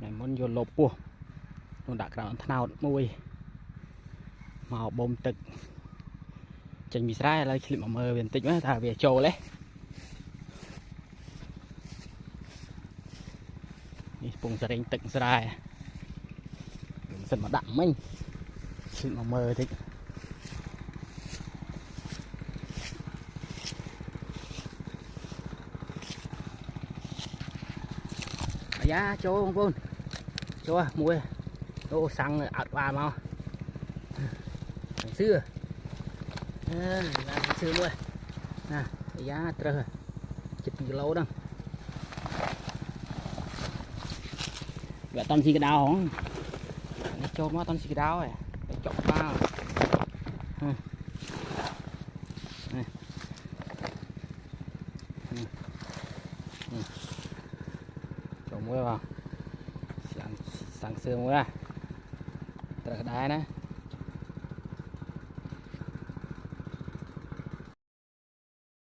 ngày muốn vô lốp bùa nó đã cả thao mùi màu bông tực chanh bị sai là khi mà mơ biển tịch thả về trầu lấy vùng gia đình tịnh sai dần mà đậm mình khi mà mơ thì giá chỗ không vốn chỗ mua đồ xăng ạt vào mau ngày xưa mua nè giá trời chụp lâu đâu vậy toàn gì cái đào không cho nó toàn gì cái đào này để chọn vào chọn mua vào sáng sớm mua ra trời đá này